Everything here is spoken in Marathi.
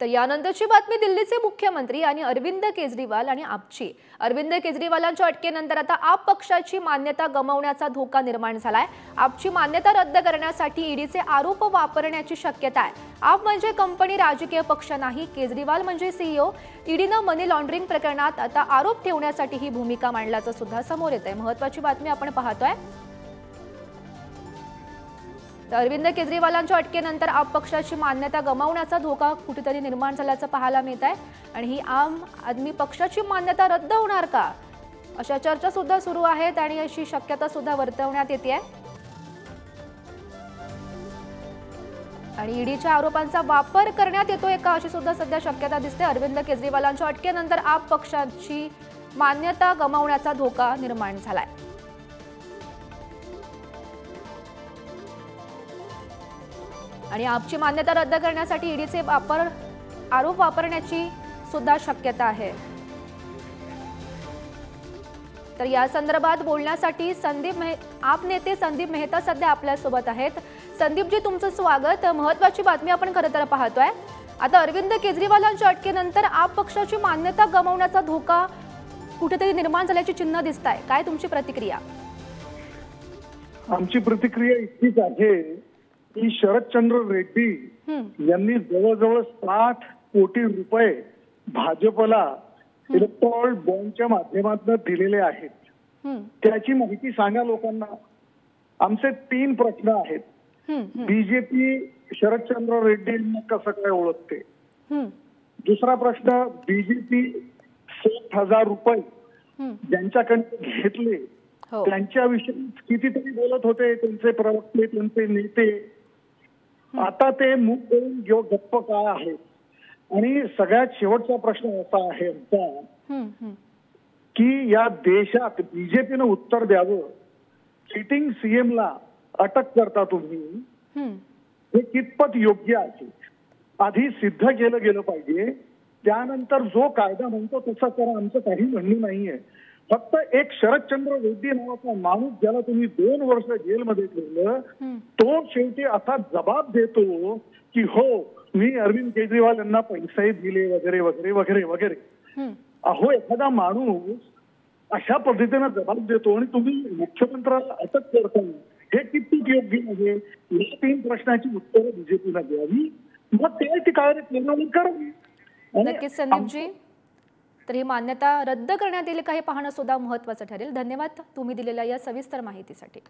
तर यानंतरची बातमी दिल्लीचे मुख्यमंत्री आणि अरविंद केजरीवाल आणि आपची। अरविंद केजरीवालांच्या अटकेनंतर आता आप पक्षाची मान्यता गमावण्याचा धोका निर्माण झालाय। आपची मान्यता रद्द करण्यासाठी ईडीचे आरोप वापरण्याची शक्यता आहे। आप म्हणजे कंपनी, राजकीय पक्ष नाही। केजरीवाल म्हणजे सीईओ। ईडीने मनी लॉन्ड्रिंग प्रकरणात आता आरोप ठेवण्यासाठी ही भूमिका मांडल्याचं सुद्धा समोर येतंय। महत्त्वाची बातमी आपण पाहतोय। अरविंद केजरीवालांच्या अटकेनंतर आप पक्षाची मान्यता गमावण्याचा धोका कुठेतरी निर्माण झाल्याचं पाहायला मिळत आहे आणि ही आम आदमी पक्षाची मान्यता रद्द होणार का, अशा चर्चा सुद्धा सुरू आहेत आणि अशी शक्यता सुद्धा वर्तवण्यात येते आहे। आणि ईडीच्या आरोपांचा वापर करण्यात येतोय का, अशी सुद्धा सध्या शक्यता दिसते। अरविंद केजरीवालांच्या अटकेनंतर आप पक्षाची मान्यता गमावण्याचा धोका निर्माण झालाय। आणि आपची मान्यता रद्द करण्यासाठी ईडीचे आरोप वापरण्याची सुद्धा शक्यता आहे। तर या संदर्भात बोलण्यासाठी आप नेते संदीप मेहता सध्या आपल्या सोबत आहेत। संदीपजी, तुमचं स्वागत। महत्त्वाची बातमी आपण खरं तर पाहतोय। आता अरविंद केजरीवालांच्या अटकेनंतर आप पक्षाची मान्यता गमावण्याचा धोका कुठेतरी निर्माण झाल्याची चिन्ह दिसताय, काय तुमची प्रतिक्रिया? आमची प्रतिक्रिया इतकीच आहे की शरदचंद्र रेड्डी यांनी जवळजवळ 60 कोटी रुपये भाजपला इलेक्टोरल बॉन्डच्या माध्यमातून दिलेले आहेत। त्याची माहिती सांगा लोकांना। आमचे 3 प्रश्न आहेत। बीजेपी शरदचंद्र रेड्डी यांना कसं काय ओळखते? दुसरा प्रश्न, बीजेपी 60,000 रुपये ज्यांच्याकडे घेतले त्यांच्याविषयी कितीतरी बोलत होते त्यांचे प्रवक्ते, त्यांचे नेते। आता ते मुख करून गप्प काय आहे? आणि सगळ्यात शेवटचा प्रश्न असा आहे आमचा की या देशात बीजेपीनं उत्तर द्यावं, सिटिंग सीएम ला अटक करता तुम्ही, हे कितपत योग्य आहे? आधी सिद्ध केलं गेलं पाहिजे, त्यानंतर जो कायदा म्हणतो तसा करा, आमचं काही म्हणणं नाहीये। फक्त एक शरदचंद्र रेड्डी नावाचा माणूस ज्याला तुम्ही 2 वर्ष जेलमध्ये ठेवलं, तो शेवटी असा जबाब देतो की हो मी अरविंद केजरीवाल यांना पैसे दिले वगैरे वगैरे वगैरे वगैरे। अहो, एखादा माणूस अशा पद्धतीने जबाब देतो आणि तुम्ही मुख्यमंत्र्याला अटक करता, हे किती योग्य आहे? या 3 प्रश्नाची उत्तरं बीजेपीला द्यावी, मग ते कार्यक्रम करावी। नक्कीच संदीपजी, तर ही मान्यता रद्द करण्यात येईल का हे पाहणं सुद्धा महत्त्वाचं ठरेल। धन्यवाद तुम्ही दिलेल्या या सविस्तर माहितीसाठी।